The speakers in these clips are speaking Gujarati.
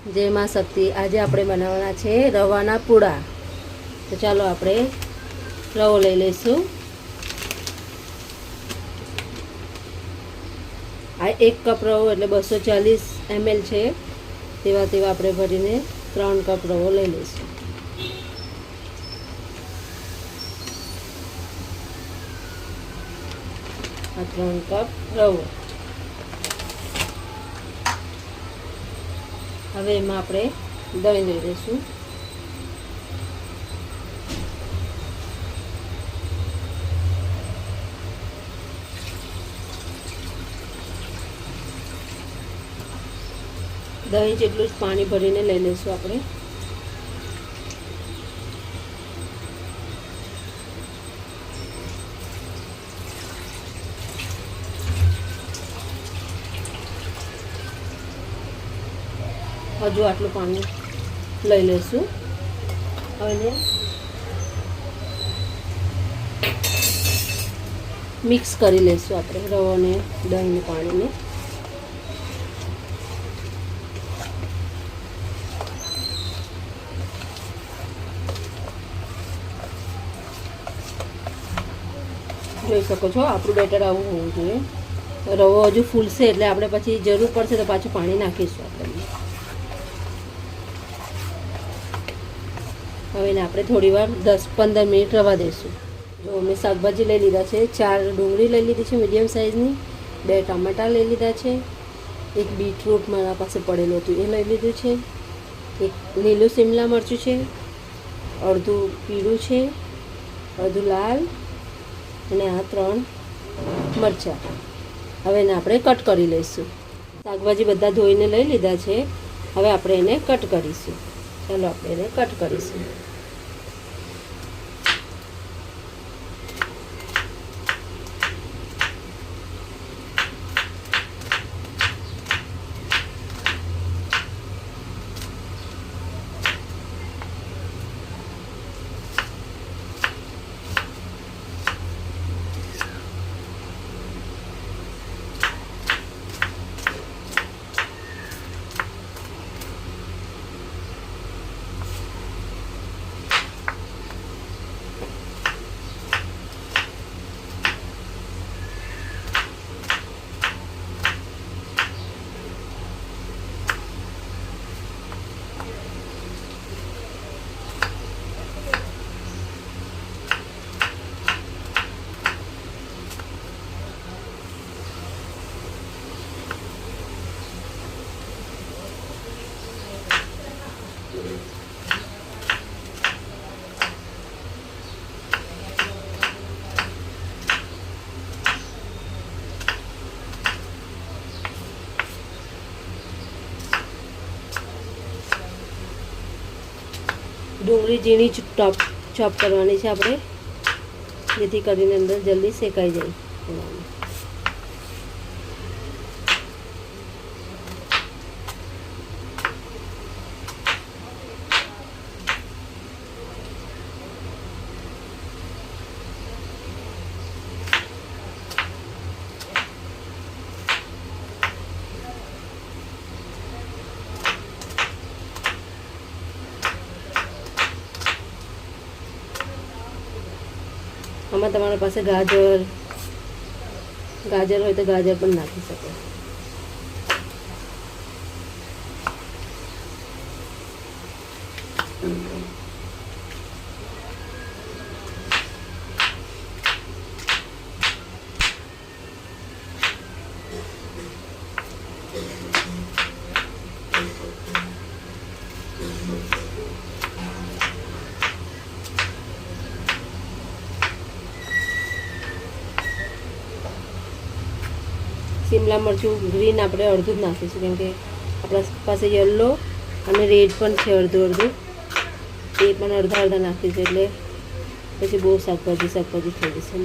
જય માં શક્તિ. આજે આપણે બનાવવાના છે રવાના પૂડા. તો ચાલો આપણે રવો લઈ લઈશું. આ 1 કપ રવો એટલે 240 ml છે. તેવા આપણે ભરીને 3 કપ રવો લઈ લઈશું. આ 3 કપ રવો. હવે એમાં આપણે દહીં લઈ લઈશું. દહીં જેટલું જ પાણી ભરીને લઈ લઈશું આપણે. હજુ આટલું પાણી લઈ લઈશું. હવે મિક્સ કરી લઈશું આપણે રવાને દહીંને પાણીને. જોઈ શકો છો આપણું બેટર આવું હોવું જોઈએ. રવો હજુ ફૂલશે એટલે આપણે પછી જરૂર પડશે તો પાછું પાણી નાખીશું આપણે. હવે એને આપણે થોડી વાર 10-15 મિનિટ રવા દઈશું. જો મેં શાકભાજી લઈ લીધા છે. 4 ડુંગળી લઈ લીધી છે મીડિયમ સાઇઝની, 2 ટામેટા લઈ લીધા છે, 1 બીટરૂટ મારા પાસે પડેલું હતું એ લઈ લીધું છે, 1 લીલું શિમલા મરચું છે, અડધું પીળું છે, અડધું લાલ, અને આ 3 મરચાં. હવે એને આપણે કટ કરી લઈશું. શાકભાજી બધા ધોઈને લઈ લીધા છે. હવે આપણે એને કટ કરીશું. ચાલો આપણે એને કટ કરીશું. ડુંગળી ઝીણી ચોપ કરવાની છે આપણે, જેથી કરીને અંદર જલ્દી શેકાઈ જાય. આમાં તમારા પાસે ગાજર હોય તો ગાજર પણ નાખી શકો. શિમલા મરચું ગ્રીન આપણે અડધું જ નાખીશું, કેમ કે આપણા પાસે યલો અને રેડ પણ છે અડધું, એ પણ અડધા નાખીશું. એટલે પછી બહુ શાકભાજી થઈ જશે.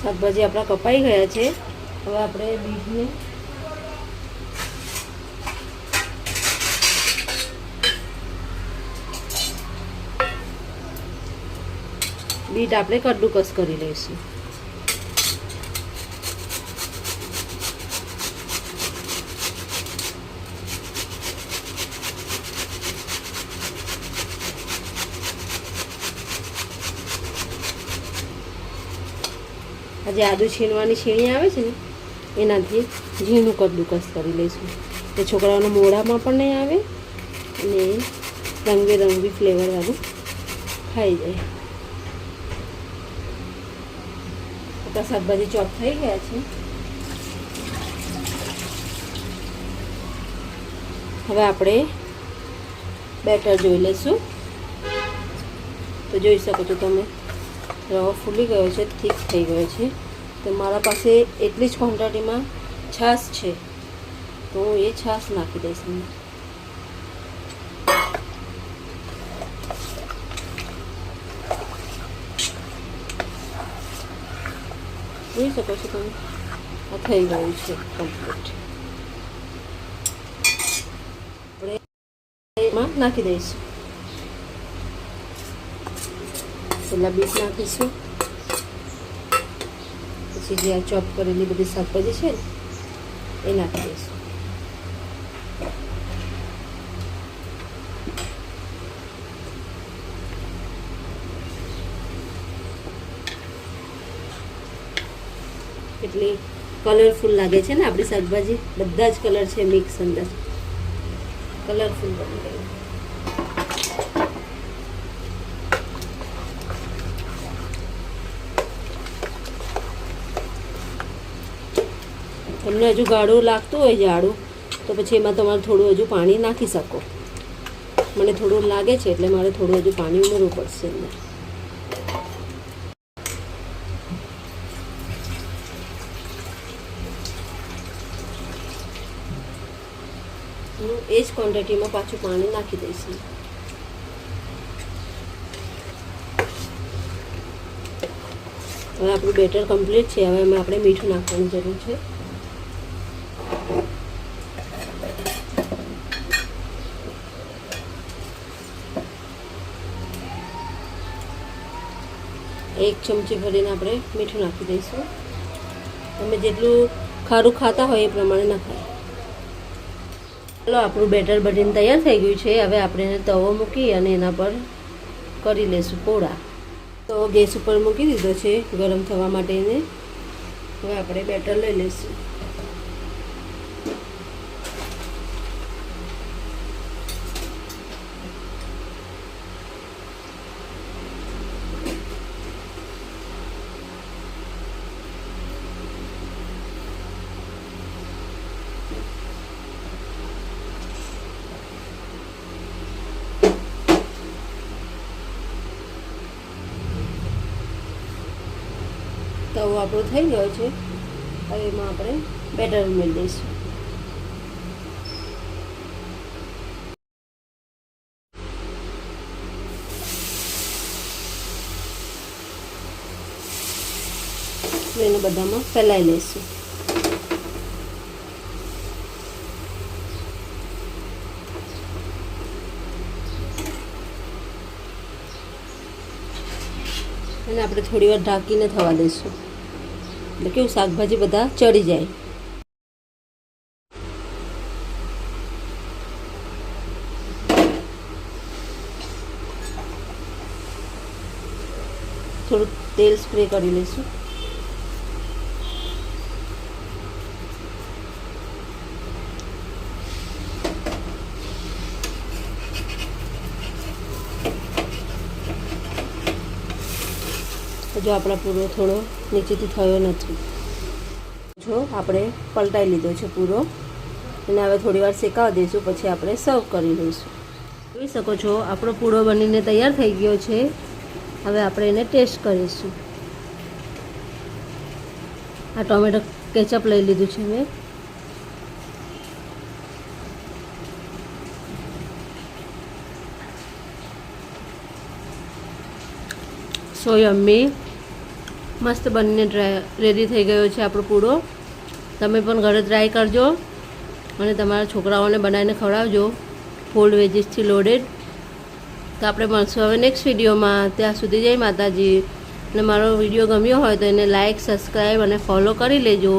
શાકભાજી આપણા કપાઈ ગયા છે. હવે આપણે બીટને કદ્દુકસ કરી લઈશું. આજે આદુ છીણવાની છીણી આવે છે ને એનાથી ઝીણું કદ્દુકસ કરી લઈશું. તે છોકરાઓના મોઢામાં પણ નહીં આવે અને રંગબેરંગી ફ્લેવરવાળું ખાઈ જાય. આપણા શાકભાજી ચોપ થઈ ગયા છે. હવે આપણે બેટર જોઈ લઈશું. તો જોઈ શકો છો તમે, રવો ફૂલી ગયો છે, થીક થઈ ગયો છે. તો મારા પાસે એટલી જ ક્વોન્ટિટીમાં છાશ છે, તો હું એ છાશ નાખી દઈશ. જોઈ શકો છો તમે, આ થઈ ગયું છે કમ્પ્લીટ. આપણે એમાં નાખી દઈશું. પહેલાં બીટ નાખીશું, પછી જે આ ચોપ કરેલી બધી શાકભાજી છે ને એ નાખી દઈશું. કેટલી કલરફુલ લાગે છે ને આપણી શાકભાજી. બધા જ કલર છે મિક્સ, અંદર કલરફુલ બની ગયું. તમને હજુ ગાઢું લાગતું હોય જાડું, તો પછી એમાં તમારે થોડું હજુ પાણી નાખી શકો. મને થોડું લાગે છે એટલે મારે થોડું હજુ પાણી ઉમેરવું પડશે અંદર. હું એ જ ક્વોન્ટિટીમાં પાછું પાણી નાખી દઈશું. હવે આપણું બેટર કમ્પ્લીટ છે. હવે એમાં આપણે મીઠું નાખવાની જરૂર છે. એક ચમચી ભરીને આપણે મીઠું નાખી દઈશું. તમે જેટલું ખારું ખાતા હોય એ પ્રમાણે નાખાય. ચાલો, આપણું બેટર બનીને તૈયાર થઈ ગયું છે. હવે આપણે એને તવો મૂકી અને એના પર કરી લઈશું પોળા. તો ગેસ ઉપર મૂકી દીધો છે ગરમ થવા માટે એને. હવે આપણે બેટર લઈ લઈશું. તવો આપણો થઈ ગયો છે. હવે એમાં આપણે બેટર ઉમેરી દઈશું. એને બધામાં ફેલાઈ લઈશું. અને આપણે થોડી વાર ઢાંકીને થવા દઈશું, એટલે કેવું શાકભાજી બધા ચડી જાય. થોડું તેલ સ્પ્રે કરી લઈશું. જો આપણા પૂરો થોડો નીચેથી થયો નથી. જો આપણે પલટાઈ લીધો છે પૂરો, અને હવે થોડી વાર શેકાવા દઈશું, પછી આપણે સર્વ કરી લઈશું. જોઈ શકો છો આપણો પૂરો બનીને તૈયાર થઈ ગયો છે. હવે આપણે એને ટેસ્ટ કરીશું. આ ટોમેટો કેચઅપ લઈ લીધું છે મેં. સો યમ્મી. મસ્ત બનીને રેડી થઈ ગયો છે આપણો પૂડો. તમે પણ ઘરે ટ્રાય કરજો અને તમારા છોકરાઓને બનાવીને ખવડાવજો. ફૂલ વેજીસથી લોડેડ. તો આપણે મળશું હવે નેક્સ્ટ વિડીયોમાં. ત્યાં સુધી જય માતાજી. અને મારો વિડીયો ગમ્યો હોય તો એને લાઇક, સબસ્ક્રાઈબ અને ફોલો કરી લેજો.